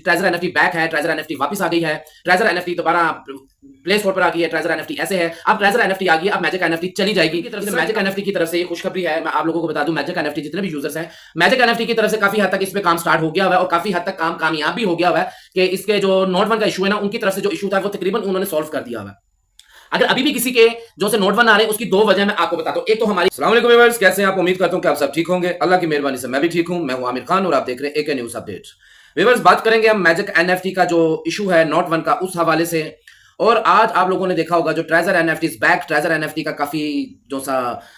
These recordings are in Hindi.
ट्रेजर एनएफटी बैक है, ट्रेजर एनएफटी वापस आ गई है, ट्रेजर एनएफटी दोबारा प्ले स्टोर पर आ गई है, ट्रेजर एनएफटी ऐसे है, अब ट्रेजर एनएफटी आ गई, अब मैजिक एनएफटी चली जाएगी की तरफ से। मैजिक एनएफटी की तरफ से ये खुशखबरी है, मैं आप लोगों को बता दूं, मैजिक एनएफटी जितने भी यूजर्स हैं, मैजिक एनएफटी की तरफ से काफी हद तक इस पे काम स्टार्ट हो गया हुआ है और काफी हद तक काम कामयाब भी हो गया हुआ है कि इसके जो नोट 1 का इशू है ना, उनकी तरफ से जो इशू था वो तकरीबन उन्होंने सॉल्व कर दिया हुआ है। अगर अभी भी किसी के जो से नोट 1 आ रहे हैं उसकी दो वजह मैं आपको बताता हूं। एक तो हमारी अस्सलाम वालेकुम व्यूअर्स, कैसे हैं आप? उम्मीद करता हूं कि आप सब ठीक होंगे। अल्लाह की मेहरबानी से मैं भी ठीक हूं। मैं हूं आमिर खान और आप देख रहे हैं एके न्यूज़ अपडेट। व्यूअर्स, बात करेंगे हम मैजिक एनएफटी का जो इशू है नोट 1 का, उस हवाले से। और आज आप लोगों ने देखा होगा जो treasure NFT is back, treasure NFT का काफी जो सा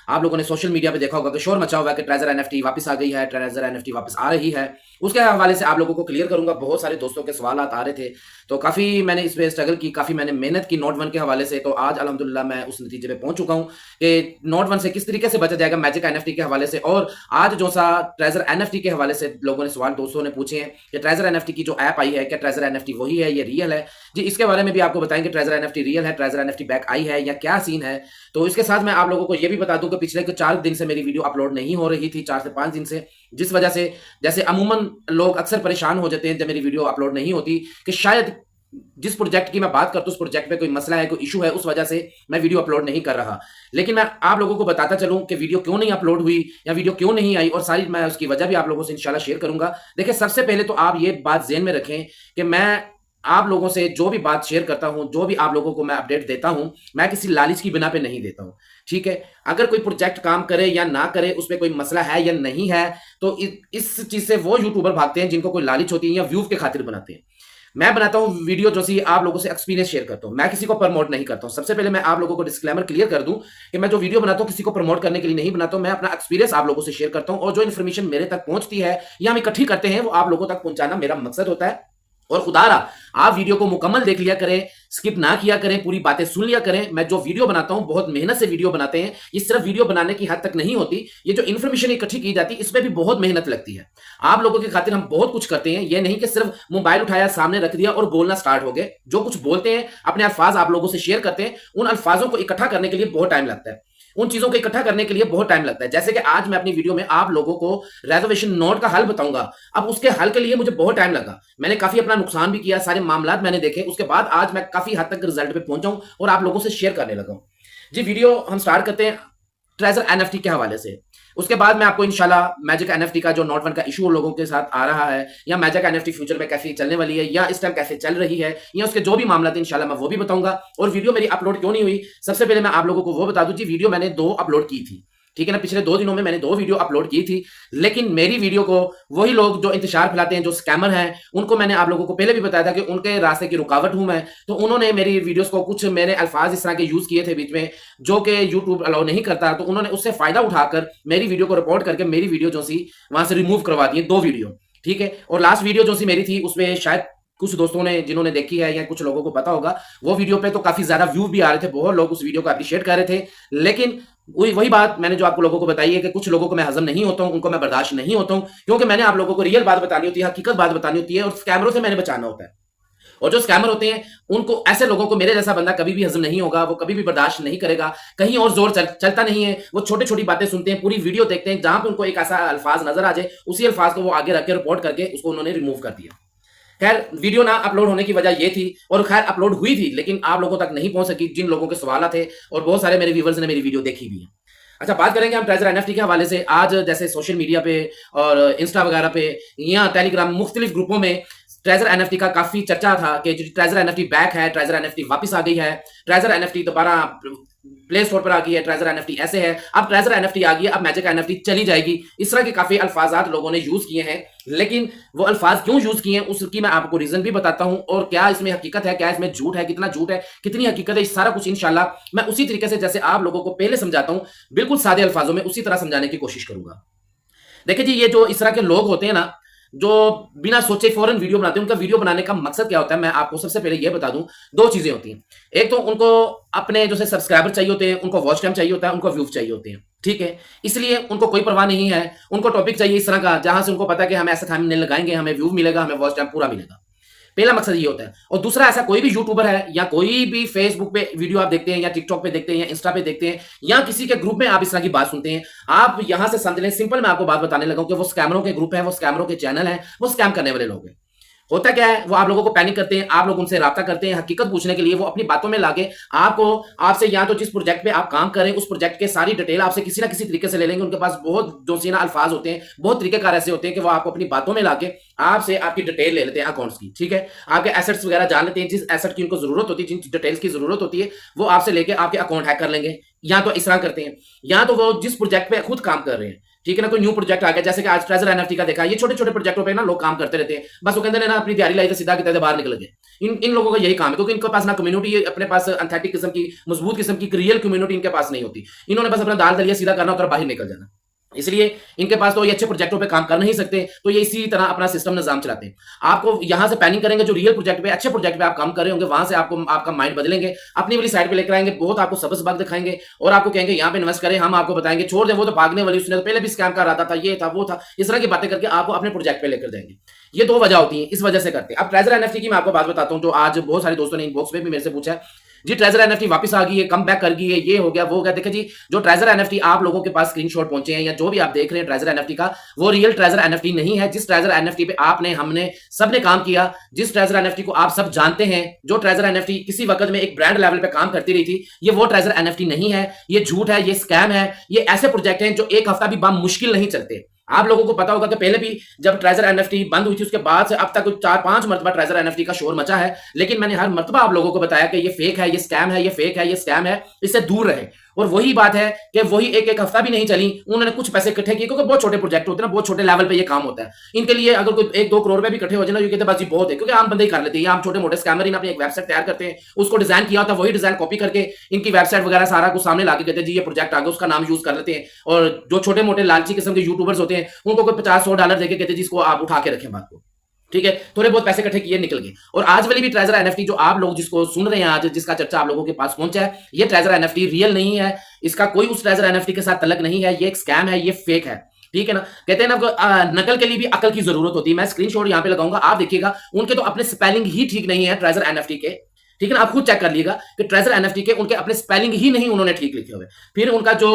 आप लोगों ने सोशल मीडिया पे देखा होगा कि शोर मचा हुआ है कि ट्रेजर एनएफटी वापस आ गई है, ट्रेजर एनएफटी वापस आ रही है। उसके हवाले से आप लोगों को क्लियर करूंगा। बहुत सारे दोस्तों के सवाल आ रहे थे, तो काफी मैंने इस पे स्ट्रगल की, काफी मैंने मेहनत की नोट 1 के हवाले से। तो आज अल्हम्दुलिल्लाह मैं उस नतीजे पे पहुंच चुका हूं कि नोट 1 से किस तरीके से बचा जाएगा मैजिक एनएफटी के हवाले से। और आज जो सा ट्रेजर एनएफटी के हवाले से लोगों ने सवाल, दोस्तों ने पूछे हैं कि ट्रेजर एनएफटी की जो ऐप आई है, क्या ट्रेजर एनएफटी वही है, ये रियल है? जी, इसके बारे में भी आपको बताएंगे ट्रेजर एनएफटी रियल है, ट्रेजर एनएफटी बैक आई है या क्या सीन है। तो इसके साथ मैं आप लोगों को ये भी बता दूं कि पिछले 4 दिन से मेरी वीडियो अपलोड नहीं हो रही थी, 4 से 5 दिन से, जिस वजह से जैसे अमूमन लोग अक्सर परेशान हो जाते हैं जब मेरी वीडियो अपलोड नहीं होती कि शायद जिस प्रोजेक्ट की मैं बात करता हूं उस प्रोजेक्ट पे कोई मसला है, कोई इशू है, उस वजह से मैं वीडियो अपलोड नहीं कर रहा। लेकिन मैं आप लोगों को बताता चलूं कि वीडियो क्यों नहीं अपलोड हुई या वीडियो क्यों नहीं आई, और सारी मैं उसकी वजह भी आप लोगों से इंशाल्लाह शेयर करूंगा। देखिए, सबसे पहले तो आप ये बात ज़हन में रखें कि मैं आप लोगों से जो भी बात शेयर करता हूं, जो भी आप लोगों को मैं अपडेट देता हूं, मैं किसी लालच की बिना पे नहीं देता हूं। ठीक है, अगर कोई प्रोजेक्ट काम करे या ना करे, उस पर कोई मसला है या नहीं है, तो इस चीज से वो यूट्यूबर भागते हैं जिनको कोई लालच होती है या व्यूज के खातिर बनाते हैं। मैं बनाता हूं वीडियो जो सी आप लोगों से एक्सपीरियंस शेयर करता हूं, मैं किसी को प्रमोट नहीं करता हूं। सबसे पहले मैं आप लोगों को डिस्क्लेमर क्लियर कर दूं कि मैं जो वीडियो बनाता हूं किसी को प्रमोट करने के लिए नहीं बनाता हूं, मैं अपना एक्सपीरियंस आप लोगों से शेयर करता हूं। और जो इन्फॉर्मेशन मेरे तक पहुंचती है या हम इकट्ठी करते हैं, वो आप लोगों तक पहुंचाना मेरा मकसद होता है। और खुदारा आप वीडियो को मुकम्मल देख लिया करें, स्किप ना किया करें, पूरी बातें सुन लिया करें। मैं जो वीडियो बनाता हूं बहुत मेहनत से वीडियो बनाते हैं, ये सिर्फ वीडियो बनाने की हद तक नहीं होती, ये जो इन्फॉर्मेशन इकट्ठी की जाती है इसमें भी बहुत मेहनत लगती है। आप लोगों की खातिर हम बहुत कुछ करते हैं, ये नहीं कि सिर्फ मोबाइल उठाया, सामने रख दिया और बोलना स्टार्ट हो गए। जो कुछ बोलते हैं, अपने अल्फाज आप लोगों से शेयर करते हैं, उन अल्फाजों को इकट्ठा करने के लिए बहुत टाइम लगता है, उन चीजों को इकट्ठा करने के लिए बहुत टाइम लगता है। जैसे कि आज मैं अपनी वीडियो में आप लोगों को रिजर्वेशन नोट का हल बताऊंगा, अब उसके हल के लिए मुझे बहुत टाइम लगा, मैंने काफी अपना नुकसान भी किया, सारे मामलात मैंने देखे, उसके बाद आज मैं काफी हद तक रिजल्ट पे पहुंचा हूं और आप लोगों से शेयर करने लगा हूं। जी, वीडियो हम स्टार्ट करते हैं ट्रेजर एनएफटी के हवाले से। उसके बाद मैं आपको इंशाल्लाह मैजिक एनएफटी का जो नोट 1 का इशू लोगों के साथ आ रहा है, या मैजिक एनएफटी फ्यूचर में कैसे चलने वाली है, या इस टाइम कैसे चल रही है, या उसके जो भी मामला थे इंशाल्लाह मैं वो भी बताऊंगा। और वीडियो मेरी अपलोड क्यों नहीं हुई, सबसे पहले मैं आप लोगों को वो बता दूं। जी, वीडियो मैंने 2 अपलोड की थी, ठीक है ना, पिछले 2 दिनों में मैंने 2 वीडियो अपलोड की थी। लेकिन मेरी वीडियो को वही लोग जो इंतशार फैलाते हैं, जो स्कैमर हैं, उनको मैंने आप लोगों को पहले भी बताया था कि उनके रास्ते की रुकावट हूं मैं। तो उन्होंने मेरी वीडियोस को कुछ मेरे अल्फाज इस तरह के यूज किए थे बीच में, जो कि यूट्यूब अलाउ नहीं करता, तो उन्होंने उससे फायदा उठाकर मेरी वीडियो को रिपोर्ट करके मेरी वीडियो जो सी वहां से रिमूव करवा दी, 2 वीडियो, ठीक है। और लास्ट वीडियो जो सी मेरी थी उसमें शायद कुछ दोस्तों ने जिन्होंने देखी है या कुछ लोगों को पता होगा, वो वीडियो पे तो काफी ज्यादा व्यू भी आ रहे थे, बहुत लोग उस वीडियो को अप्रिशिएट कर रहे थे। लेकिन वही बात मैंने जो आपको लोगों को बताई है कि कुछ लोगों को मैं हजम नहीं होता हूं, उनको मैं बर्दाश्त नहीं होता हूं, क्योंकि मैंने आप लोगों को रियल बात बतानी होती है, हकीकत बात बतानी होती है, और स्कैमरों से मैंने बचाना होता है। और जो स्कैमर होते हैं उनको, ऐसे लोगों को मेरे जैसा बंदा कभी भी हजम नहीं होगा, वो कभी भी बर्दाश्त नहीं करेगा, कहीं और जोर चलता नहीं है। वो छोटी छोटी बातें सुनते हैं, पूरी वीडियो देखते हैं, जहां पे उनको एक ऐसा अल्फाज नजर आ जाए, उसी अल्फाज को वो आगे रख के रिपोर्ट करके उसको उन्होंने रिमूव कर दिया। खैर, वीडियो ना अपलोड होने की वजह ये थी, और खैर अपलोड हुई थी लेकिन आप लोगों तक नहीं पहुंच सकी जिन लोगों के सवाल थे, और बहुत सारे मेरे व्यूवर्स ने मेरी वीडियो देखी भी है। अच्छा, बात करेंगे हम ट्रेजर एनएफटी के हवाले से। आज जैसे सोशल मीडिया पे और इंस्टा वगैरह पे या टेलीग्राम मुख्तलिफ ग्रुपों में ट्रेजर एनएफटी का काफी चर्चा था कि ट्रेजर एनएफटी बैक है, ट्रेजर एनएफटी वापस आ गई है, ट्रेजर एनएफटी दोबारा प्ले स्टोर पर आ गई है, ट्रेजर एनएफटी ऐसे है, अब ट्रेजर एनएफटी आ गई है, अब मैजिक एनएफटी चली जाएगी। इस तरह के काफी अल्फाजात लोगों ने यूज किए हैं, लेकिन वो अल्फाज क्यों यूज किए हैं उसकी मैं आपको रीजन भी बताता हूं, और क्या इसमें हकीकत है, क्या इसमें झूठ है, कितना झूठ है, कितनी हकीकत है, इस सारा कुछ इंशाल्लाह मैं उसी तरीके से जैसे आप लोगों को पहले समझाता हूं, बिल्कुल सादे अल्फाजों में उसी तरह समझाने की कोशिश करूंगा। देखिए जी, ये जो इस तरह के लोग होते हैं ना, जो बिना सोचे फौरन वीडियो बनाते हैं, उनका वीडियो बनाने का मकसद क्या होता है, मैं आपको सबसे पहले ये बता दूं। 2 चीजें होती हैं, एक तो उनको अपने जो सब्सक्राइबर चाहिए होते हैं, उनको वॉच टाइम चाहिए होता है, उनको व्यूज चाहिए होते हैं, ठीक है। इसलिए उनको कोई परवाह नहीं है, उनको टॉपिक चाहिए इस तरह का जहां से उनको पता है कि हम ऐसा थंबनेल लगाएंगे, हमें व्यू मिलेगा, हमें वॉच टाइम पूरा मिलेगा। पहला मकसद ये होता है। और दूसरा, ऐसा कोई भी यूट्यूबर है या कोई भी फेसबुक पे वीडियो आप देखते हैं, या टिकटॉक पे देखते हैं, या इंस्टा पे देखते हैं, या किसी के ग्रुप में आप इस तरह की बात सुनते हैं, आप यहां से समझ लें, सिंपल मैं आपको बात बताने लगा हूं कि वो स्कैमरों के ग्रुप है, वो स्कैमरों के चैनल है, वो स्कैम करने वाले लोग हैं। होता क्या है, वो आप लोगों को पैनिक करते हैं, आप लोग उनसे राब्ता करते हैं हकीकत पूछने के लिए, वो अपनी बातों में लाके आपको आपसे या तो जिस प्रोजेक्ट पे आप काम करें उस प्रोजेक्ट के सारी डिटेल आपसे किसी ना किसी तरीके से ले लेंगे। उनके पास बहुत जोशीना अल्फाज होते हैं, बहुत तरीकेकार ऐसे होते हैं कि वो आपको अपनी बातों में लाके आपसे आपकी डिटेल ले लेते हैं अकाउंट्स की, ठीक है, आपके एसेट्स वगैरह जान लेते हैं, जिस एसेट की उनको जरूरत होती है, जिन डिटेल्स की जरूरत होती है, वो आपसे लेके आपके अकाउंट हैक कर लेंगे। या तो इस तरह करते हैं, या तो वो जिस प्रोजेक्ट पे खुद काम कर रहे हैं, ठीक है ना, कोई न्यू प्रोजेक्ट आ गया, जैसे कि आज ट्रेजर एनएफटी का देखा, ये छोटे छोटे प्रोजेक्टों पे ना लोग काम करते रहते हैं, बस वो कहते हैं ना अपनी तैयारी लाई तो सीधा कहते बाहर निकल गए। इन लोगों का यही काम है, क्योंकि इनके पास ना कम्युनिटी, अपने पास एंथेटिक किस्म की मजबूत किस्म की रियल कम्युनिटी इनके पास नहीं होती। इन्होंने बस अपना दाल दलिया सीधा करना होता है, बाहर निकल जाना। इसलिए इनके पास तो ये अच्छे प्रोजेक्टों पे काम कर नहीं सकते, तो ये इसी तरह अपना सिस्टम निजाम चलाते हैं। आपको यहां से प्लानिंग करेंगे, जो रियल प्रोजेक्ट पे, अच्छे प्रोजेक्ट पे आप काम कर रहे होंगे, वहां से आपको आपका माइंड बदलेंगे, अपनी वाली साइड पे लेकर आएंगे, बहुत आपको सबस बाग दिखाएंगे और आपको कहेंगे यहाँ पे इन्वेस्ट करें, हम आपको बताएंगे, छोड़ दें वो तो भागने वाली, उसने तो पहले भी स्कैम कर रहा था, ये था वो था, इस तरह की बातें करके आपको अपने प्रोजेक्ट पे लेकर जाएंगे। ये दो वजह होती है, इस वजह से करते हैं। अब ट्रेजर एनएफटी की मैं आपको बात बताता हूं, जो आज बहुत सारे दोस्तों ने इनबॉक्स में भी मेरे से पूछा है, जी ट्रेजर एनएफटी वापस आ गई है, कम बैक कर गई है, ये हो गया वो हो गया। देखिए जी, जो ट्रेजर एनएफटी आप लोगों के पास स्क्रीनशॉट पहुंचे हैं या जो भी आप देख रहे हैं ट्रेजर एनएफटी का, वो रियल ट्रेजर एनएफटी नहीं है। जिस ट्रेजर एनएफटी पे आपने, हमने, सबने काम किया, जिस ट्रेजर एनएफटी को आप सब जानते हैं, जो ट्रेजर एनएफटी किसी वक्त में एक ब्रांड लेवल पे काम करती रही थी, ये वो ट्रेजर एनएफटी नहीं है। ये झूठ है, ये स्कैम है, ये ऐसे प्रोजेक्ट हैं जो एक हफ्ता भी मुश्किल नहीं चलते। आप लोगों को पता होगा कि पहले भी जब ट्रेजर एनएफटी बंद हुई थी, उसके बाद से अब तक 4-5 मरतबा ट्रेजर एनएफटी का शोर मचा है, लेकिन मैंने हर मरतबा आप लोगों को बताया कि ये फेक है, ये स्कैम है, ये फेक है, ये स्कैम है, इससे दूर रहे। और वही बात है कि वही एक हफ्ता भी नहीं चली, उन्होंने कुछ पैसे इकट्ठे किए, क्योंकि बहुत छोटे प्रोजेक्ट होते हैं ना, बहुत छोटे लेवल पे ये काम होता है। इनके लिए अगर कोई 1-2 करोड़ रुपए भी इकट्ठे हो जाए ना, ये कहते हैं बस जी बहुत है, क्योंकि आम बंदे ही कर लेते हैं। आम छोटे मोटे स्कैमर अपनी एक वेबसाइट तैयार करते हैं, उसको डिजाइन किया होता है, वही डिजाइन कॉपी करके इनकी वेबसाइट वगैरह सारा कुछ सामने लाके कहते हैं जी ये प्रोजेक्ट आ गया, उसका नाम यूज कर लेते हैं। और जो छोटे मोटे लालची किस्म के यूट्यूबर्स होते हैं, उनको कोई $50-100 देके कहते हैं जिसको आप उठा के रखें बात को, ठीक है, थोड़े बहुत पैसे इकट्ठे किए, निकल गए। और आज वाली भी ट्रेजर एनएफटी जो आप लोग जिसको सुन रहे हैं आज, जिसका चर्चा आप लोगों के पास पहुंचा है, ये ट्रेजर एनएफटी रियल नहीं है, इसका कोई उस ट्रेजर एनएफटी के साथ तलक नहीं है, ये एक स्कैम है, ये फेक है, ठीक है ना। कहते हैं ना नकल के लिए भी अकल की जरूरत होती है। मैं स्क्रीनशॉट यहां पे लगाऊंगा, आप देखिएगा, उनके तो अपने स्पेलिंग ही ठीक नहीं है ट्रेजर एनएफटी के, ठीक है ना। आप खुद चेक कर लीजिएगा कि ट्रेजर एनएफटी के उनके अपने स्पेलिंग ही नहीं उन्होंने ठीक लिखे हुए। फिर उनका जो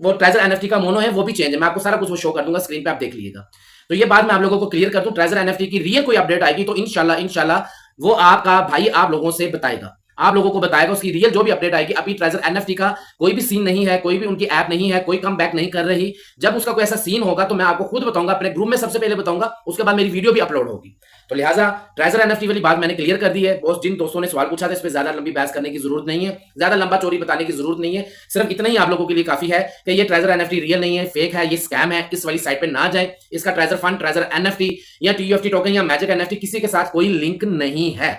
वो ट्रेजर एनएफटी का मोनो है वो भी चेंज है, मैं आपको सारा कुछ वो शो कर दूंगा स्क्रीन पे, आप देख लीजिएगा। तो ये बात मैं आप लोगों को क्लियर कर दूं, ट्रेजर एनएफटी की रियल कोई अपडेट आएगी तो इंशाल्लाह वो आपका भाई आप लोगों से बताएगा, आप लोगों को बताएगा उसकी रियल जो भी अपडेट आएगी। अभी ट्रेजर एनएफटी का कोई भी सीन नहीं है, कोई भी उनकी ऐप नहीं है, कोई कम बैक नहीं कर रही। जब उसका कोई ऐसा सीन होगा तो मैं आपको खुद बताऊंगा, अपने ग्रुप में सबसे पहले बताऊंगा, उसके बाद मेरी वीडियो भी अपलोड होगी। तो लिहाजा ट्रेजर एनएफटी वाली बात मैंने क्लियर कर दी है। बहुत जिन दोस्तों ने सवाल पूछा था, इस पर ज्यादा लंबी बहस करने की जरूरत नहीं है, ज्यादा लंबा चोरी बताने की जरूरत नहीं है। सिर्फ इतना ही आप लोगों के लिए काफी है कि ये ट्रेजर एनएफटी रियल नहीं है, फेक है, ये स्कैम है, इस वाली साइट पे ना जाए। इसका ट्रेजर फंड, ट्रेजर एनएफटी या टीयूएफटी टोकन या मैजिक एनएफटी किसी के साथ कोई लिंक नहीं है।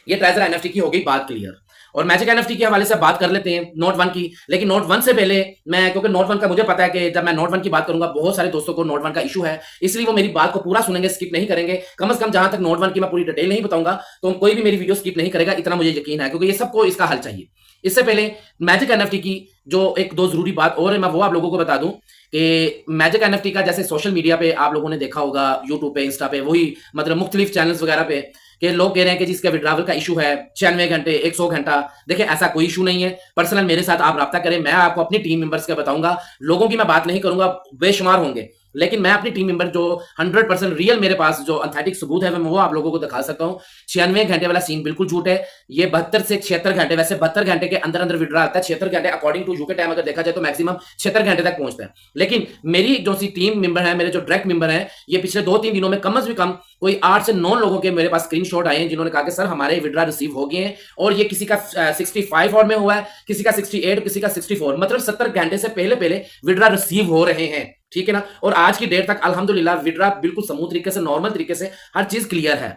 ये ट्रेजर एनएफटी की हो गई बात क्लियर। और मैजिक एनएफटी के हवाले से बात कर लेते हैं नोट 1 की। लेकिन नोट 1 से पहले मैं, क्योंकि नोट 1 का मुझे पता है कि जब मैं नोट 1 की बात करूंगा बहुत सारे दोस्तों को नोट 1 का इशू है, इसलिए वो मेरी बात को पूरा सुनेंगे, स्किप नहीं करेंगे। कम से कम जहां तक नोट 1 की मैं पूरी डिटेल नहीं बताऊंगा तो कोई भी मेरी वीडियो स्किप नहीं करेगा, इतना मुझे यकीन है, क्योंकि ये सबको इसका हल चाहिए। इससे पहले मैजिक एनएफटी की जो 1-2 जरूरी बात और है, मैं वो आप लोगों को बता दूं कि मैजिक एनएफटी का जैसे सोशल मीडिया पे आप लोगों ने देखा होगा, यूट्यूब पे, इंस्टा पे, वही मतलब मुख्तलिफ चैनल्स वगैरह पे कि लोग कह रहे हैं कि जिसका विड्रावल का इशू है 96 घंटे 100 घंटा। देखिए ऐसा कोई इशू नहीं है, पर्सनल मेरे साथ आप राब्ता करें, मैं आपको अपनी टीम मेंबर्स का बताऊंगा। लोगों की मैं बात नहीं करूंगा, बेशुमार होंगे, लेकिन मैं अपनी टीम मेंबर जो 100% रियल मेरे पास जो एथेंटिक सबूत है मैं वो आप लोगों को दिखा सकता हूं। 96 घंटे वाला सीन बिल्कुल झूठ है। ये 72 से 76 घंटे, वैसे 72 घंटे के अंदर अंदर विड्रा आता है। 76 घंटे अकॉर्डिंग टू यूके टाइम अगर देखा जाए तो मैक्सिमम 76 घंटे तक पहुंचता है। लेकिन मेरी जो सी टीम मेंबर है, मेरे जो डायरेक्ट मेंबर है, ये पिछले 2-3 दिनों में कम से कम कोई 8 से 9 लोगों के मेरे पास स्क्रीनशॉट आए हैं जिन्होंने कहा कि सर हमारे विड्रा रिसीव हो गए हैं। और ये किसी का 65 और में हुआ है, किसी का 68, किसी का 64, मतलब 70 घंटे से पहले विड्रा रिसीव हो रहे हैं, ठीक है ना। और आज की डेट तक अल्हम्दुलिल्लाह विड्रा बिल्कुल स्मूथ तरीके से, नॉर्मल तरीके से हर चीज क्लियर है।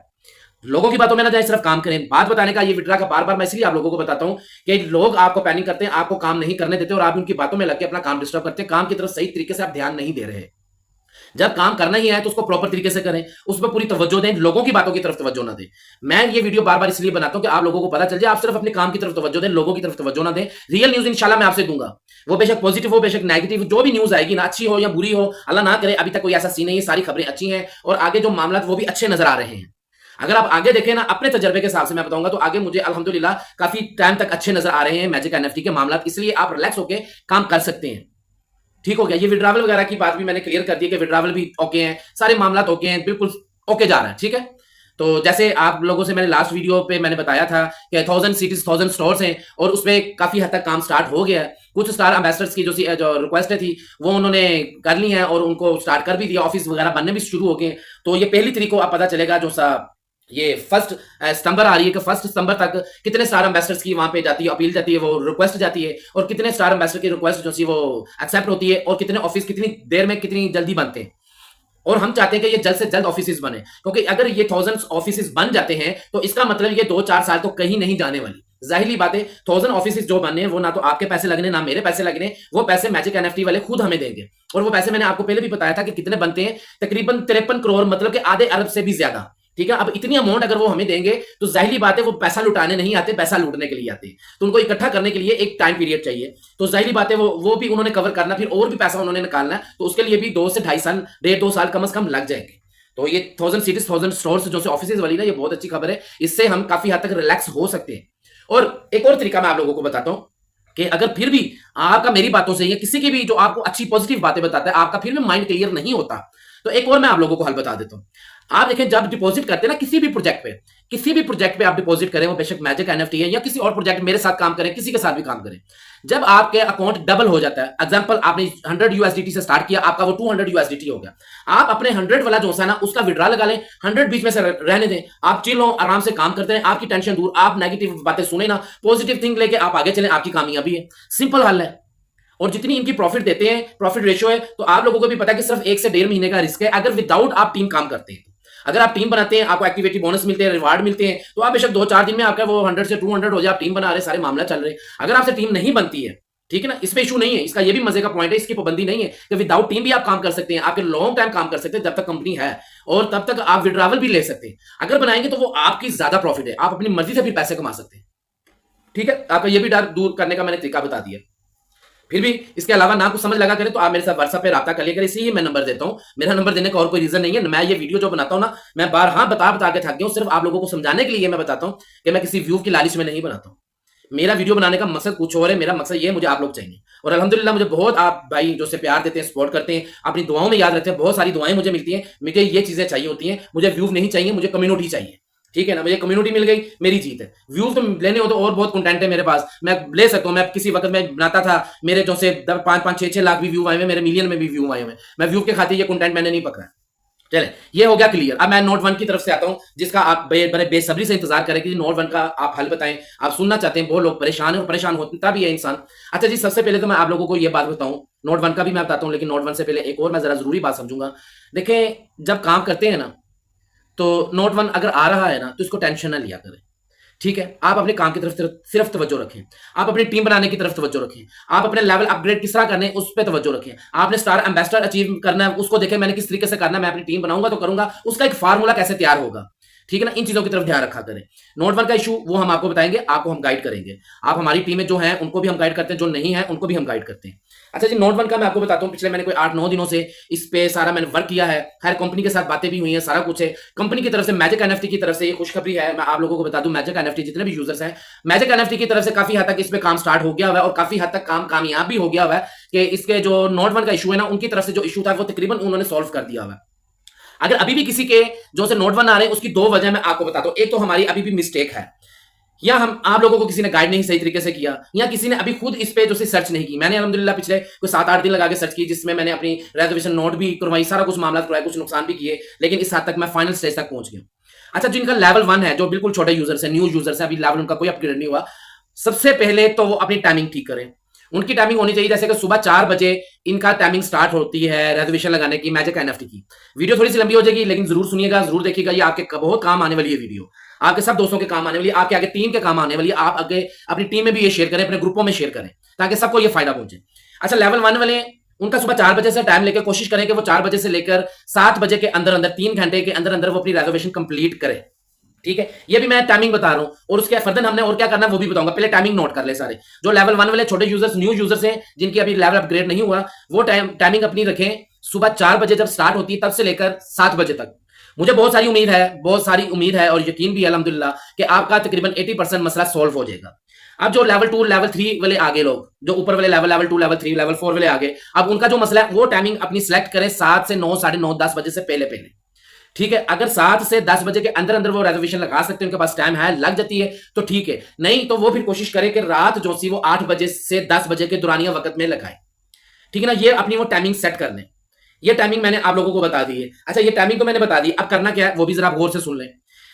लोगों की बातों में ना जाए, सिर्फ काम करें। बात बताने का ये विड्रा का बार बार मैं इसलिए आप लोगों को बताता हूं कि लोग आपको पैनिक करते हैं, आपको काम नहीं करने देते और आप उनकी बातों में लग के अपना काम डिस्टर्ब करते हैं। काम की तरफ सही तरीके से आप ध्यान नहीं दे रहे। जब काम करना ही है तो उसको प्रॉपर तरीके से करें, उस पर पूरी तवज्जो दें, लोगों की बातों की तरफ तवज्जो ना दें। मैं ये वीडियो बार बार इसलिए बनाता हूं कि आप लोगों को पता चल जाए, आप सिर्फ अपने काम की तरफ तवज्जो दें, लोगों की तरफ तवज्जो ना दें। रियल न्यूज इंशाल्लाह मैं आपसे दूंगा, वो बेशक पॉजिटिव हो बेशक नेगेटिव, जो भी न्यूज आएगी ना, अच्छी हो या बुरी हो, अल्लाह ना करे अभी तक कोई ऐसा सीन नहीं है, सारी खबरें अच्छी हैं और आगे जो मामला वो भी अच्छे नजर आ रहे हैं। अगर आप आगे देखें ना, अपने तजर्बे के हिसाब से मैं बताऊंगा तो आगे मुझे अल्हम्दुलिल्लाह काफी टाइम तक अच्छे नजर आ रहे हैं मैजिक एनएफटी के मामला, इसलिए आप रिलैक्स होकर काम कर सकते हैं। ठीक हो गया। ये विड्रावल वगैरह की बात भी मैंने क्लियर कर दी कि विड्रावल भी ओके हैं, सारे मामला ओके हैं, बिल्कुल ओके जा रहा है, ठीक है। तो जैसे आप लोगों से मैंने लास्ट वीडियो पे मैंने बताया था कि 1000 सिटीज 1000 स्टोर्स हैं और उसमें काफी हद तक काम स्टार्ट हो गया है। कुछ स्टार एम्बेसडर्स की जो रिक्वेस्ट थी वो उन्होंने कर ली है और उनको स्टार्ट कर भी दिया, ऑफिस वगैरह बनने भी शुरू हो गए। तो ये 1 तारीख को आप पता चलेगा जो सा ये फर्स्ट सितंबर आ रही है कि 1 सितंबर तक कितने स्टार एम्बेसडर्स की वहां पे जाती है, अपील जाती है, वो रिक्वेस्ट जाती है और कितने स्टार एम्बेसडर की रिक्वेस्ट जो सी वो एक्सेप्ट होती है और कितने ऑफिस कितनी देर में कितनी जल्दी बनते हैं। और हम चाहते हैं कि ये जल्द से जल्द ऑफिस बने, क्योंकि अगर ये 1000 ऑफिस बन जाते हैं तो इसका मतलब ये 2-4 साल तो कहीं नहीं जाने वाली। जाहिर बात है 1000 ऑफिस जो बनने हैं वो ना तो आपके पैसे लगने ना मेरे पैसे लगने, वो पैसे मैजिक एनएफटी वाले खुद हमें देंगे। और वो पैसे मैंने आपको पहले भी बताया था कि कितने बनते हैं, तकरीबन 53 करोड़, मतलब कि आधे अरब से भी ज्यादा। ठीक है, अब इतनी अमाउंट अगर वो हमें देंगे तो जाहिर बात है वो पैसा लुटाने नहीं आते, पैसा लूटने के लिए आते हैं। तो उनको इकट्ठा करने के लिए एक टाइम पीरियड चाहिए, तो जाहिर बात है वो भी उन्होंने कवर करना, फिर और भी पैसा उन्होंने निकालना है, तो उसके लिए भी 2 से 2.5 साल, 1.5-2 साल कम से कम लग जाएंगे। तो ये 1000 सिटीज 1000 स्टोर्स जो से ऑफिस वाली ना, ये बहुत अच्छी खबर है, इससे हम काफी हद तक रिलैक्स हो सकते हैं। और एक और तरीका मैं आप लोगों को बताता हूं कि अगर फिर भी आपका मेरी बातों से या किसी की भी जो आपको अच्छी पॉजिटिव बातें बताता है आपका फिर भी माइंड क्लियर नहीं होता, तो एक और मैं आप लोगों को हल बता देता हूं। आप देखें, जब डिपॉजिट करते हैं ना किसी भी प्रोजेक्ट पे आप डिपॉजिट करें, वो बेशक मैजिक एनएफटी है या किसी और प्रोजेक्ट मेरे साथ काम करें, किसी के साथ भी काम करें, जब आपके अकाउंट डबल हो जाता है, एग्जांपल आपने 100 यूएसडीटी से स्टार्ट किया, आपका वो 200 यूएसडीटी हो गया, आप अपने 100 वाला जो है ना उसका विड्रॉ लगा लें, 100 बीच में से रहने दें, आप चिल हो, आराम से काम करते हैं, आपकी टेंशन दूर, आप नेगेटिव बातें सुने ना, पॉजिटिव थिंक लेके आप आगे चलें, आपकी कामयाबी है। सिंपल हल है। और जितनी इनकी प्रॉफिट देते हैं, प्रॉफिट रेशियो है, तो आप लोगों को भी पता है कि सिर्फ 1 से 1.5 महीने का रिस्क है अगर विदाउट आप टीम काम करते हैं। अगर आप टीम बनाते हैं, आपको एक्टिविटी बोनस मिलते हैं, रिवार्ड मिलते हैं, तो आप बेशक 2-4 दिन में आपका वो 100 से 200 हो जाए, आप टीम बना रहे, सारे मामला चल रहे। अगर आपसे टीम नहीं बनती है, ठीक है ना, इस पे इशू नहीं है, इसका ये भी मजे का पॉइंट है, इसकी पाबंदी नहीं है कि विदाउट टीम भी आप काम कर सकते हैं, आपके लॉन्ग टाइम काम कर सकते हैं जब तक कंपनी है, और तब तक आप विड्रॉवल भी ले सकते हैं। अगर बनाएंगे तो वो आपकी ज्यादा प्रॉफिट है, आप अपनी मर्जी से भी पैसे कमा सकते हैं। ठीक है, आपका ये भी डर दूर करने का मैंने तरीका बता दिया। फिर भी इसके अलावा ना कुछ समझ लगा करें तो आप मेरे साथ व्हाट्सएप पे राब्ता कर लिया करें, इसी मैं नंबर देता हूं। मेरा नंबर देने का और कोई रीजन नहीं है, मैं ये वीडियो जो बनाता हूं ना, मैं बार बता के थक गया हूं, सिर्फ आप लोगों को समझाने के लिए मैं बताता हूं कि मैं किसी व्यू की लालच में नहीं बनाता हूं। मेरा वीडियो बनाने का मकसद कुछ और है, मेरा मकसद ये है, मुझे आप लोग चाहिए। और अल्हम्दुलिल्लाह मुझे बहुत आप भाई जो से प्यार देते हैं, सपोर्ट करते हैं, अपनी दुआओं में याद रखते हैं, बहुत सारी दुआएं मुझे मिलती हैं। मुझे ये चीजें चाहिए होती हैं, मुझे व्यू नहीं चाहिए, मुझे कम्युनिटी चाहिए। ठीक है ना, मुझे कम्युनिटी मिल गई, मेरी जीत है। व्यूज तो लेने हो तो और बहुत कंटेंट है मेरे पास, मैं ले सकता हूं। मैं किसी वक्त में बनाता था, मेरे जो से 5-6 लाख भी व्यू आए हुए, मेरे मिलियन में भी व्यू आए हुए, मैं व्यू के खातिर ये कंटेंट मैंने नहीं पकड़ा। चले, ये हो गया क्लियर। अब मैं नोट 1 की तरफ से आता हूं, जिसका आप बड़े बेसब्री से इंतजार करें कि नोट 1 का आप हल बताएं, आप सुनना चाहते हैं। बहुत लोग परेशान है और परेशान होता भी है इंसान। अच्छा जी, सबसे पहले तो मैं आप लोगों को ये बात बताऊं, नोट 1 का भी मैं बताता हूं, लेकिन नोट 1 से पहले एक और मैं जरा जरूरी बात समझूंगा। देखें, जब काम करते हैं ना, तो नोट 1 अगर आ रहा है ना तो इसको टेंशन ना लिया करें। ठीक है, आप अपने काम की तरफ सिर्फ तवज्जो रखें, आप अपनी टीम बनाने की तरफ तवज्जो रखें, आप अपने लेवल अपग्रेड किस तरह करने हैं उस पर तवज्जो रखें। आपने स्टार एम्बेसडर अचीव करना है, उसको देखें मैंने किस तरीके से करना है, मैं अपनी टीम बनाऊंगा तो करूंगा, उसका एक फार्मूला कैसे तैयार होगा। ठीक है ना, इन चीजों की तरफ ध्यान रखा करें। नोट 1 का इशू वो हम आपको बताएंगे, आपको हम गाइड करेंगे। आप हमारी टीम में जो है उनको भी हम गाइड करते हैं, जो नहीं है उनको भी हम गाइड करते हैं। अच्छा जी, नोट 1 का मैं आपको बताता हूँ, पिछले मैंने कोई 8-9 दिनों से इस पे सारा मैंने वर्क किया है, हर कंपनी के साथ बातें भी हुई हैं, सारा कुछ है। कंपनी की तरफ से मैजिक एनएफटी की तरफ से ये खुशखबरी है, मैं आप लोगों को बता दूं, मैजिक एनएफटी जितने भी यूजर्स हैं, मैजिक एनएफटी की तरफ से काफी हद तक इस पे काम स्टार्ट हो गया हुआ है और काफी हद तक काम कामयाब भी हो गया हुआ है कि इसके जो नोट 1 का इशू है ना, उनकी तरफ से जो इशू था वो तकरीबन उन्होंने सॉल्व कर दिया हुआ है। अगर अभी भी किसी के जो से नोट 1 आ रहे हैं, उसकी 2 वजह मैं आपको बताता हूं। एक तो हमारी अभी भी मिस्टेक है, या हम आप लोगों को किसी ने गाइड नहीं सही तरीके से किया, या किसी ने अभी खुद इस पे जो से सर्च नहीं की। मैंने अल्हम्दुलिल्लाह पिछले कोई 7-8 दिन लगा के सर्च की, जिसमें मैंने अपनी रिजर्वेशन नोट भी करवाई, सारा कुछ मामला करवाया, कुछ नुकसान भी किए, लेकिन इस हद तक मैं फाइनल स्टेज तक पहुंच गया। अच्छा, जिनका लेवल 1 है, जो बिल्कुल छोटे यूजर्स है, न्यू यूजर्स है, अभी लेवल उनका कोई अपग्रेड नहीं हुआ, सबसे पहले तो वो अपनी टाइमिंग ठीक करें। उनकी टाइमिंग होनी चाहिए जैसे कि सुबह 4 बजे इनका टाइमिंग स्टार्ट होती है रिजर्वेशन लगाने की मैजिक एनएफटी की। वीडियो थोड़ी सी लंबी हो जाएगी, लेकिन जरूर सुनिएगा, जरूर देखिएगा, ये आपके बहुत काम आने वाली है वीडियो, आपके सब दोस्तों के काम आने वाली है, आपके आगे टीम के काम आने वाली है। आप आगे अपनी टीम में भी ये शेयर करें, अपने ग्रुपों में शेयर करें, ताकि सबको ये फायदा पहुंचे। अच्छा, लेवल 1 वाले उनका सुबह 4 बजे से टाइम लेकर कोशिश करें कि वो 4 बजे से लेकर 7 बजे के अंदर अंदर 3 घंटे के अंदर अंदर वो अपनी रिजर्वेशन कंप्लीट करें। ठीक है, ये भी मैं टाइमिंग बता रहा हूं, और उसके फर्दर हमने और क्या करना है वो भी बताऊंगा। पहले टाइमिंग नोट कर ले सारे, जो लेवल 1 वाले छोटे यूजर्स, न्यू यूजर्स हैं, जिनकी अभी लेवल अपग्रेड नहीं हुआ, वो टाइमिंग अपनी रखें। सुबह 4 बजे जब स्टार्ट होती है तब से लेकर 7 बजे तक। मुझे बहुत सारी उम्मीद है और यकीन भी है अल्हम्दुलिल्लाह कि आपका तकरीबन 80% मसला सॉल्व हो जाएगा। अब जो लेवल 2 लेवल 3 वाले आगे लोग, जो ऊपर वाले लेवल 2 लेवल 3 लेवल 4 वाले आगे, अब उनका जो मसला है वो टाइमिंग अपनी सिलेक्ट करें 7 से 9, 9:30, 10 बजे से पहले पहले। ठीक है, अगर 7 से 10 बजे के अंदर अंदर वो रिजर्वेशन लगा सकते हैं, उनके पास टाइम है, लग जाती है तो ठीक है, नहीं तो वो फिर कोशिश करे कि रात जो सी वो 8 बजे से 10 बजे के दुरानिया वक्त में लगाए। ठीक है ना, ये अपनी वो टाइमिंग सेट कर लें। ये टाइमिंग मैंने आप लोगों को बता दी है। अच्छा, ये टाइमिंग तो मैंने बता दी, अब करना क्या है वो भी जरा गौर से सुन लें।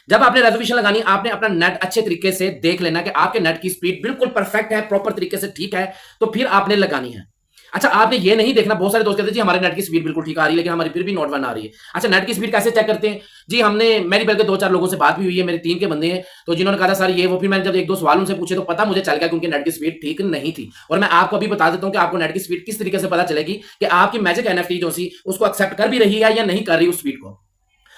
जब आपने रेजर्वेशन लगानी, आपने अपना नेट अच्छे तरीके से देख लेना कि आपके नेट की स्पीड बिल्कुल परफेक्ट है, प्रॉपर तरीके से ठीक है, तो फिर आपने लगानी है। अच्छा, आपने ये नहीं देखना, बहुत सारे दोस्त कहते हैं जी हमारे नेट की स्पीड बिल्कुल ठीक आ रही है लेकिन हमारी फिर भी नॉट 1 आ रही है। अच्छा, नेट की स्पीड कैसे चेक करते हैं जी? हमने मेरी बल्कि 2-4 लोगों से बात भी हुई है, मेरे 3 के बंदे हैं, तो जिन्होंने कहा था सर ये वो, फिर मैंने जब 1-2 सवाल उनसे पूछे तो पता मुझे चल गया कि उनकी नेट की स्पीड ठीक नहीं थी। और मैं आपको अभी बता देता हूं कि आपको नेट की स्पीड किस तरीके से पता चलेगी कि आपकी मैजिक एनएफटी जो सी उसको एक्सेप्ट कर भी रही है या नहीं कर रही उस स्पीड को।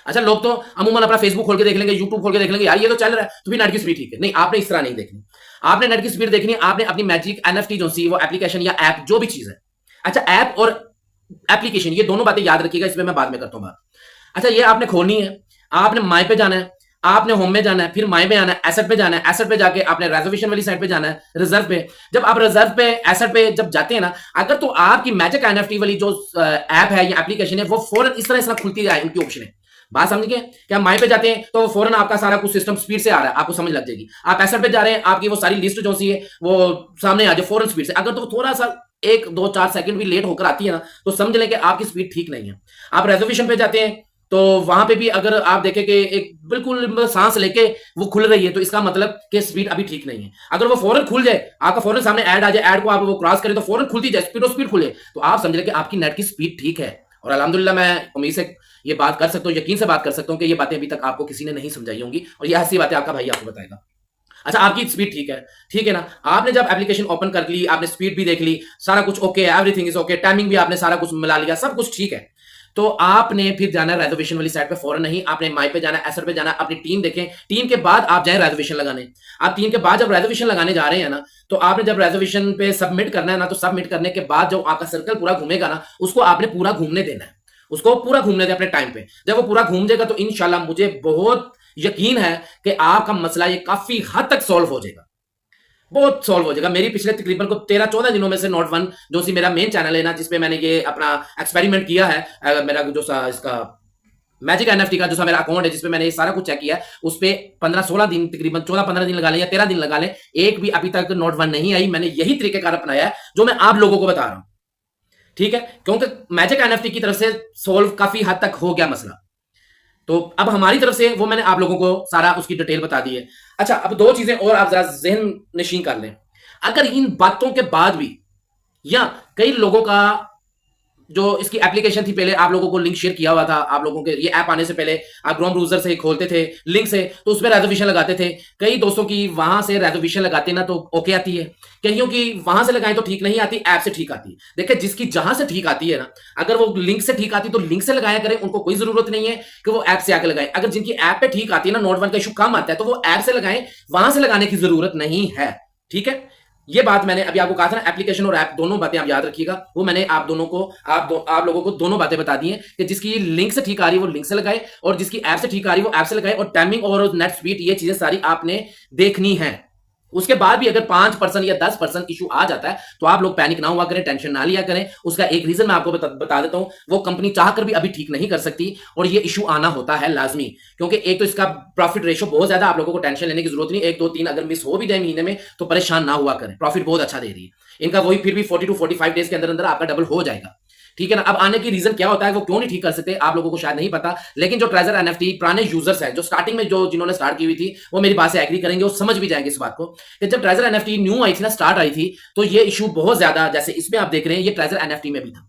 अच्छा, लोग तो अमूमन अपना फेसबुक खोल के देख लेंगे, यूट्यूब खोल के देख लेंगे, यार ये तो चल रहा है तो भी नेट की स्पीड ठीक है। नहीं, आपने इस तरह नहीं देखनी। आपने नेट की स्पीड देखनी है, आपने अपनी मैजिक एनएफटी जो सी वो एप्लीकेशन या ऐप जो भी चीज है। अच्छा, ऐप और एप्लीकेशन ये दोनों बातें याद रखिएगा, इसमें मैं बाद में करता हूं बात। अच्छा, ये आपने खोलनी है, आपने माई पे जाना है, आपने होम में जाना है, फिर माई में आना है, एसेट पे जाना है, एसेट पे जाके आपने रिजर्वेशन वाली साइड पे जाना है, रिजर्व पे। जब आप रिजर्व पे एसेट पे जब जाते हैं ना, अगर तो आपकी मैजिक एनएफटी वाली जो ऐप है या एप्लीकेशन है वो फौरन इस तरह खुलती है, उनकी ऑप्शन है। बात समझ गए? क्या माई पे जाते हैं तो फौरन आपका सारा कुछ सिस्टम स्पीड से आ रहा है, आपको समझ लग जाएगी। आप एसेट पे जा रहे हैं, आपकी वो सारी लिस्ट जो सी है वो सामने आ जाए फौरन स्पीड से। अगर तो थोड़ा सा 1-2-4 सेकंड भी लेट होकर आती है ना, तो समझ लें कि आपकी स्पीड ठीक नहीं है। आप रिजर्वेशन पे जाते हैं तो वहां पे भी अगर आप देखें कि एक बिल्कुल सांस लेके वो खुल रही है, तो इसका मतलब कि स्पीड अभी ठीक नहीं है। अगर वो फौरन खुल जाए, आपका फौरन सामने ऐड आ जाए, ऐड को आप वो क्रॉस करें तो फौरन खुलती जाए, स्पीड खुले, तो आप समझ लें कि आपकी नेट की स्पीड ठीक है। और अल्हम्दुलिल्लाह मैं उम्मीद से ये बात कर सकता हूँ, यकीन से बात कर सकता हूँ कि ये बातें अभी तक आपको किसी ने नहीं समझाई होंगी, और ये ऐसी बातें आपका भाई आपको बताएगा। अच्छा, आपकी स्पीड ठीक है ना? आपने जब एप्लीकेशन ओपन कर ली, आपने स्पीड भी देख ली, सारा कुछ okay, everything is okay, timing भी आपने सारा कुछ मिला लिया, सब कुछ ठीक है, तो आपने फिर जाना है रिजर्वेशन वाली साइड पे। फौरन नहीं, आपने माई पे जाना है, एसर पे जाना है, अपनी टीम देखें, टीम के बाद आप जाएं रिजर्वेशन लगाने। आप टीम के बाद जब रिजर्वेशन लगाने जा रहे हैं ना, तो आपने जब रिजर्वेशन पे सबमिट करना है ना, तो सबमिट करने के बाद जो आपका सर्कल पूरा घूमेगा ना, उसको आपने पूरा घूमने देना है, उसको पूरा घूमने दें अपने टाइम पे। जब वो पूरा घूम जाएगा तो इंशाल्लाह मुझे बहुत यकीन है कि आपका मसला ये काफी हद तक सॉल्व हो जाएगा, बहुत सॉल्व हो जाएगा। मेरी पिछले तकरीबन को 13-14 दिनों में से नोट 1 जो सी मेरा मेन चैनल है ना, जिसपे मैंने ये अपना एक्सपेरिमेंट किया है, मेरा जो सा इसका मैजिक एनएफटी का जो सा मेरा अकाउंट है जिसपे मैंने ये सारा कुछ चेक किया है, उस पे 15-16 दिन, तकरीबन 14-15 दिन लगा लें या 13 दिन लगा लें, एक भी अभी तक नोट 1 नहीं आई। मैंने यही तरीकेकार अपनाया है जो मैं आप लोगों को बता रहा हूं, ठीक है, क्योंकि मैजिक एनएफटी की तरफ से सोल्व काफी हद तक हो गया मसला। तो अब हमारी तरफ से वो मैंने आप लोगों को सारा उसकी डिटेल बता दी है। अच्छा, अब 2 चीजें और आप जरा ज़हन नशीं कर लें। अगर इन बातों के बाद भी या कई लोगों का जो इसकी एप्लीकेशन थी, पहले आप लोगों को लिंक शेयर किया हुआ था, आप लोगों के ये ऐप आने से पहले आप क्रोम ब्राउज़र से खोलते थे लिंक से, तो उसमें रिजर्वेशन लगाते थे। कई दोस्तों की वहां से रिजर्वेशन लगाते ना तो ओके आती है, कईयों की वहां से लगाएं तो ठीक नहीं आती, ऐप से ठीक आती है। देखिए, जिसकी जहां से ठीक आती है ना, अगर वो लिंक से ठीक आती तो लिंक से लगाया करें, उनको कोई जरूरत नहीं है कि वो ऐप से आके लगाएं। अगर जिनकी ऐप पे ठीक आती है ना, नोट 1 का इशू कम आता है, तो वो ऐप से लगाएं, वहां से लगाने की जरूरत नहीं है। ठीक है, ये बात मैंने अभी आपको कहा था ना, एप्लीकेशन और ऐप दोनों बातें आप याद रखिएगा। वो मैंने आप दोनों को आप लोगों को दोनों बातें बता दी हैं कि जिसकी लिंक से ठीक आ रही है वो लिंक से लगाए, और जिसकी ऐप से ठीक आ रही है वो ऐप से लगाए, और टाइमिंग और नेट स्पीड ये चीजें सारी आपने देखनी है। उसके बाद भी अगर 5% या 10% इशू आ जाता है तो आप लोग पैनिक ना हुआ करें, टेंशन ना लिया करें। उसका एक रीजन मैं आपको बता देता हूं, वो कंपनी चाहकर भी अभी ठीक नहीं कर सकती, और ये इशू आना होता है लाजमी, क्योंकि एक तो इसका प्रॉफिट रेशो बहुत ज्यादा, आप लोगों को टेंशन लेने की जरूरत नहीं। 1-2-3 अगर मिस हो भी जाए महीने में तो परेशान ना हुआ करें, प्रॉफिट बहुत अच्छा दे रही है इनका, वही फिर भी 40 to 45 डेज के अंदर अंदर आपका डबल हो जाएगा। ठीक है ना? अब आने की रीजन क्या होता है, वो क्यों नहीं ठीक कर सकते, आप लोगों को शायद नहीं पता, लेकिन जो ट्रेजर एनएफटी पुराने यूजर्स हैं, जो स्टार्टिंग में जो जिन्होंने स्टार्ट की हुई थी, वो मेरी बात से एग्री करेंगे, वो समझ भी जाएंगे इस बात को कि जब ट्रेजर एनएफटी न्यू आई थी ना, स्टार्ट आई थी, तो ये इशू बहुत ज्यादा, जैसे इसमें आप देख रहे हैं, ये ट्रेजर एनएफटी में भी था।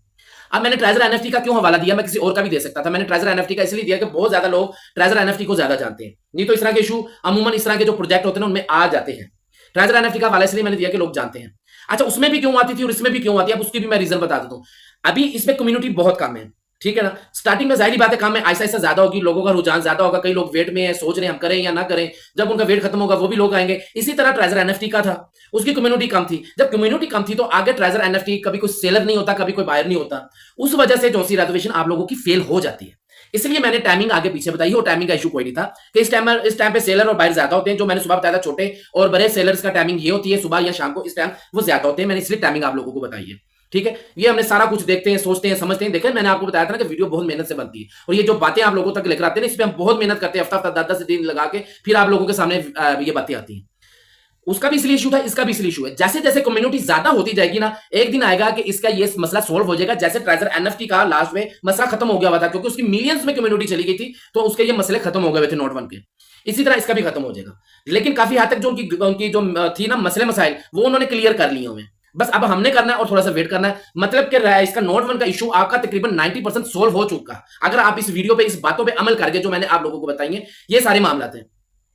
अब मैंने ट्रेजर एनएफटी का क्यों हवाला दिया, मैं किसी और का भी दे सकता था। मैंने ट्रेजर एनएफटी का इसलिए दिया कि बहुत ज्यादा लोग ट्रेजर एनएफटी को ज्यादा जानते हैं, नहीं तो इस तरह के इशू अमूमन इस तरह के जो प्रोजेक्ट होते हैं उनमें आ जाते हैं। ट्रेजर एनएफटी का हवाला इसलिए मैंने दिया कि लोग जानते हैं। अच्छा, उसमें भी क्यों आती थी और इसमें भी क्यों आती है, अब उसकी भी मैं रीजन बता देता हूं। अभी इसमें कम्युनिटी बहुत कम है, ठीक है ना? स्टार्टिंग में जाहिर बात है काम है, ऐसा ऐसा ज्यादा होगी, लोगों का रुझान ज्यादा होगा, कई लोग वेट में है, सोच रहे हैं हम करें या ना करें, जब उनका वेट खत्म होगा वो भी लोग आएंगे। इसी तरह ट्रेजर एनएफटी का था, उसकी कम्युनिटी कम थी। जब कम्युनिटी कम थी तो आगे ट्रेजर एनएफटी कभी कोई सेलर नहीं होता, कभी कोई बायर नहीं होता, उस वजह से जो सी रिजर्वेशन आप लोगों की फेल हो जाती है। इसलिए मैंने टाइमिंग आगे पीछे बताई, और टाइमिंग का इशू कोई नहीं था कि इस टाइम पे सेलर और बायर ज्यादा होते हैं। जो मैंने सुबह बताया था, छोटे और बड़े सेलर्स का टाइमिंग ये होती है सुबह या शाम को, इस टाइम वो ज्यादा होते हैं, मैंने इसलिए टाइमिंग आप लोगों को बताई है। ठीक है, ये हमने सारा कुछ देखते हैं, सोचते हैं, समझते हैं। देखें, मैंने आपको बताया था ना कि वीडियो बहुत मेहनत से बनती है, और ये जो बातें आप लोगों तक लेकर आते हैं ना, इस पे हम बहुत मेहनत करते हैं, हफ्ता हफ्ता 10 10 दिन लगा के, फिर आप लोगों के सामने ये बातें आती हैं। उसका भी इसलिए इशू था, इसका भी इसलिए इशू है। जैसे जैसे कम्युनिटी ज्यादा होती जाएगी ना, एक दिन आएगा कि इसका ये मसला सोल्व हो जाएगा। जैसे ट्रेजर एनएफटी का लास्ट में मसला खत्म हो गया हुआ था, क्योंकि उसकी मिलियंस में कम्युनिटी चली गई थी, तो उसके ये मसले खत्म हो गए थे नोट 1 के। इसी तरह इसका भी खत्म हो जाएगा। लेकिन काफी हद तक जो उनकी जो थी ना मसले मसाइल, वो उन्होंने क्लियर कर लिए हुए। बस अब हमने करना है और थोड़ा सा वेट करना है। मतलब कि इसका नोट 1 का इशू आपका तकरीबन 90% सोल्व हो चुका है, अगर आप इस वीडियो पे इस बातों पे अमल करके जो मैंने आप लोगों को बताई है, ये सारे मामला थे।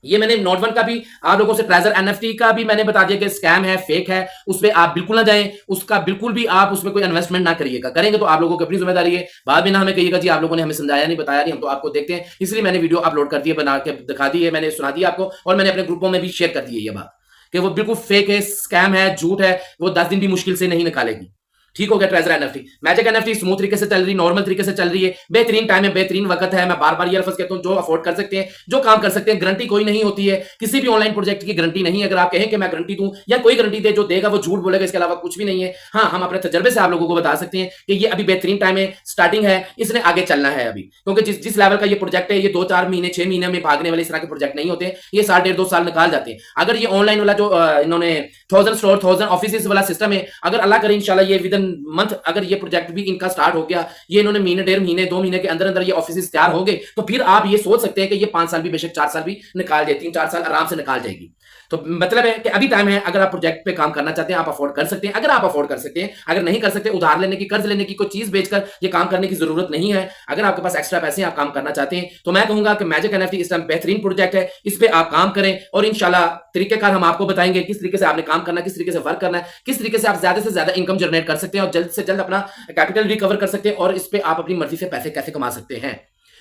ये मैंने नोट 1 का भी आप लोगों से, ट्रेजर एनएफटी का भी मैंने बता दिया कि स्कैम है, फेक है, उस पर आप बिल्कुल ना जाएं, उसका बिल्कुल भी आप उसमें कोई इन्वेस्टमेंट ना करिएगा। करेंगे तो आप लोगों की अपनी जिम्मेदारी है। बाद में ना हमें कहिएगा जी आप लोगों ने हमें समझाया नहीं, बताया नहीं, हम तो आपको देखते हैं, इसलिए मैंने वीडियो अपलोड कर दी है, बना के दिखा दी है, मैंने सुना दी आपको, और मैंने अपने ग्रुपों में भी शेयर कर दी है ये बात कि वो बिल्कुल फेक है, स्कैम है, झूठ है, वो 10 दिन भी मुश्किल से नहीं निकालेगी। ठीक हो गया। Treasure NFT, magic NFT smooth तरीके से चल रही, नॉर्मल तरीके से चल रही है, बेहतरीन टाइम है, बेहतरीन वक्त है। मैं बार बार ये लफ्ज कहता हूं, जो अफोर्ड कर सकते हैं, जो काम कर सकते हैं, गारंटी कोई नहीं होती है, किसी भी ऑनलाइन प्रोजेक्ट की गारंटी नहीं है। अगर आप कहें कि मैं गारंटी दूं या कोई गारंटी दे, जो देगा वो झूठ बोलेगा, इसके अलावा कुछ भी नहीं है। हाँ, हम अपने तजर्बे से आप लोगों को बता सकते हैं कि ये अभी बेहतरीन टाइम है, स्टार्टिंग है, इसने आगे चलना है अभी, क्योंकि जिस लेवल का ये प्रोजेक्ट है, ये 2-4 महीने 6 महीने में भागने वाले इस तरह के प्रोजेक्ट नहीं होते, ये 1.5-2 साल निकाल जाते हैं। अगर ये ऑनलाइन वाला जो इन्होंने 1000 स्टोर 1000 ऑफिस वाला सिस्टम है, अगर अल्लाह करे इंशाल्लाह ये विद इन मंथ अगर ये प्रोजेक्ट भी इनका स्टार्ट हो गया, ये इन्होंने महीने, 1.5 महीने, 2 महीने के अंदर अंदर ये ऑफिस तैयार हो गए, तो फिर आप ये सोच सकते हैं कि ये 5 साल भी, बेशक 4 साल भी निकाल जाए, 3-4 साल आराम से निकाल जाएगी। तो मतलब है कि अभी टाइम है। अगर आप प्रोजेक्ट पे काम करना चाहते हैं, आप अफोर्ड कर सकते हैं। अगर आप अफोर्ड कर सकते हैं, अगर नहीं कर सकते, उधार लेने की, कर्ज लेने की, कोई चीज बेचकर ये काम करने की जरूरत नहीं है। अगर आपके पास एक्स्ट्रा पैसे हैं, आप काम करना चाहते हैं, तो मैं कहूंगा कि मैजिक एनएफटी इस टाइम बेहतरीन प्रोजेक्ट है, इस पे आप काम करें, और इंशाल्लाह तरीकेकार हम आपको बताएंगे किस तरीके से आपने काम करना है, किस तरीके से वर्क करना है, किस तरीके से आप ज्यादा से ज्यादा इनकम जनरेट कर सकते हैं और जल्द से जल्द अपना कैपिटल रिकवर कर सकते हैं, और इस पे आप अपनी मर्जी से पैसे कैसे कमा सकते हैं।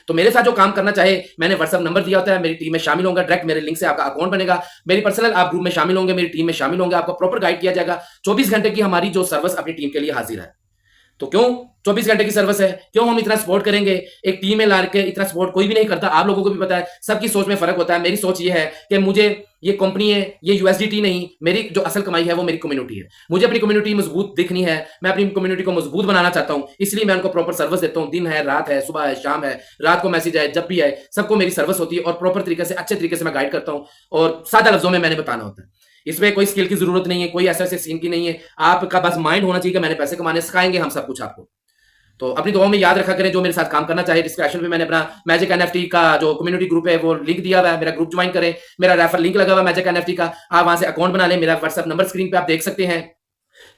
तो मेरे साथ जो काम करना चाहे, मैंने व्हाट्सएप नंबर दिया होता है, मेरी टीम में शामिल होगा, डायरेक्ट मेरे लिंक से आपका अकाउंट बनेगा, मेरी पर्सनल आप ग्रुप में शामिल होंगे, मेरी टीम में शामिल होंगे, आपको प्रॉपर गाइड किया जाएगा। 24 घंटे की हमारी जो सर्विस अपनी टीम के लिए हाजिर है। तो क्यों 24 घंटे की सर्विस है, क्यों हम इतना सपोर्ट करेंगे? एक टीम में ला के इतना सपोर्ट कोई भी नहीं करता, आप लोगों को भी पता है, सबकी सोच में फर्क होता है। मेरी सोच ये है कि मुझे ये कंपनी है, ये यूएसडीटी नहीं, मेरी जो असल कमाई है वो मेरी कम्युनिटी है। मुझे अपनी कम्युनिटी मजबूत दिखनी है, मैं अपनी कम्युनिटी को मजबूत बनाना चाहता हूं, इसलिए मैं उनको प्रॉपर सर्विस देता हूं। दिन है, रात है, सुबह है, शाम है, रात को मैसेज है, जब भी आए, सबको मेरी सर्विस होती है, और प्रॉपर तरीके से, अच्छे तरीके से मैं गाइड करता हूं, और सादा लफ्जों में मैंने बताना होता है। इसमें कोई स्किल की जरूरत नहीं है, कोई ऐसे सीन की नहीं है, आपका बस माइंड होना चाहिए कि मैंने पैसे कमाने, सिखाएंगे हम सब कुछ आपको। तो अपनी दुआओं में याद रखा करें। जो मेरे साथ काम करना चाहे, डिस्क्रिप्शन में मैंने अपना मैजिक एनएफटी का जो कम्युनिटी ग्रुप है वो लिंक दिया हुआ है, मेरा ग्रुप ज्वाइन करें, मेरा रेफर लिंक लगा हुआ है मैजिक एनएफटी का, आप वहां से अकाउंट बना लें। मेरा व्हाट्सएप नंबर स्क्रीन पे आप देख सकते हैं,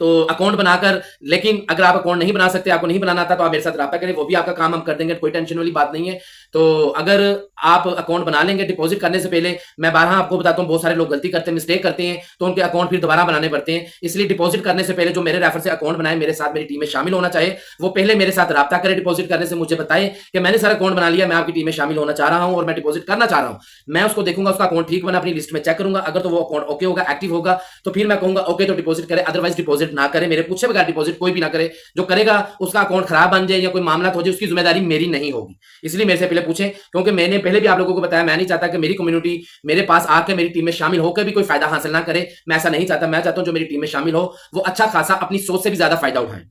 तो अकाउंट बनाकर, लेकिन अगर आप अकाउंट नहीं बना सकते, आपको नहीं बनाना आता, तो आप मेरे साथ रब्ता करें, वो भी आपका काम हम कर देंगे, कोई टेंशन वाली बात नहीं है। तो अगर आप अकाउंट बना लेंगे, डिपॉजिट करने से पहले, मैं बारह आपको बताता हूँ, बहुत सारे लोग गलती करते हैं, मिस्टेक करते हैं, तो उनके अकाउंट फिर दोबारा बनाने पड़ते हैं। इसलिए डिपॉजिट करने से पहले जो मेरे रेफर से अकाउंट बनाए, मेरे साथ मेरी टीम में शामिल होना चाहे, वो पहले मेरे साथ रब्ता करे। डिपॉजिट करने से मुझे बताए कि मैंने सर अकाउंट बना लिया, मैं आपकी टीम में शामिल होना चाह रहा हूँ और मैं डिपॉजिट करना चाह रहा हूँ। मैं उसको देखूंगा, उसका अकाउंट ठीक बना, अपनी लिस्ट में चेक करूंगा, अगर तो वो अकाउंट ओके होगा, एक्टिव होगा, तो फिर मैं कहूंगा ओके तो डिपॉजिट करे, अदरवाइज डिपॉजिट ना करे, मेरे पूछे बगैर डिपॉजिट कोई भी ना करे। जो करेगा उसका अकाउंट खराब बन जाए या कोई मामला हो जाए, उसकी जिम्मेदारी मेरी नहीं होगी। इसलिए मेरे से पहले पूछें, क्योंकि मैंने पहले भी आप लोगों को बताया, मैं नहीं चाहता कि मेरी कम्युनिटी मेरे पास आकर मेरी टीम में शामिल होकर भी कोई फायदा हासिल ना करे। मैं ऐसा नहीं चाहता। मैं चाहता हूं जो मेरी टीम में शामिल हो वो अच्छा खासा अपनी सोच से भी ज्यादा फायदा उठाए।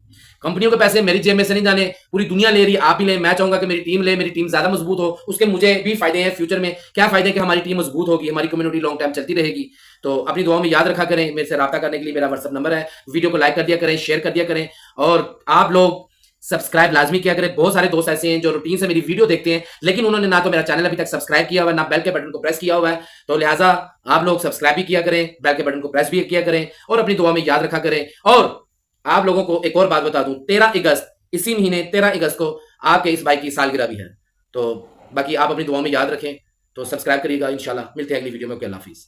कंपनियों के पैसे मेरी जेब में से नहीं जाने, पूरी दुनिया ले रही है, आप भी ले। मैं चाहूंगा कि मेरी टीम ले, मेरी टीम ज्यादा मजबूत हो, उसके मुझे भी फायदे हैं। फ्यूचर में क्या फायदे कि हमारी टीम मजबूत होगी, हमारी कम्युनिटी लॉन्ग टाइम चलती रहेगी। तो अपनी दुआओं में याद रखा करें। मेरे से रब्ता करने के लिए मेरा व्हाट्सएप नंबर है, वीडियो को लाइक कर दिया करें, शेयर कर दिया करें, और आप लोग सब्सक्राइब लाजमी किया करें। बहुत सारे दोस्त ऐसे हैं जो रूटीन से मेरी वीडियो देखते हैं, लेकिन उन्होंने ना तो मेरा चैनल अभी तक सब्सक्राइब किया हुआ है, ना बेल के बटन को प्रेस किया हुआ है। तो लिहाजा आप लोग सब्सक्राइब भी किया करें, बेल के बटन को प्रेस भी किया करें, और अपनी दुआ में याद रखा करें। और आप लोगों को एक और बात बता दूं, 13 अगस्त, इसी महीने 13 अगस्त को आपके इस भाई की सालगिरह भी है। तो बाकी आप अपनी दुआ में याद रखें, तो सब्सक्राइब करिएगा। इंशाल्लाह मिलते हैं अगली वीडियो में। अल्लाह हाफिज़।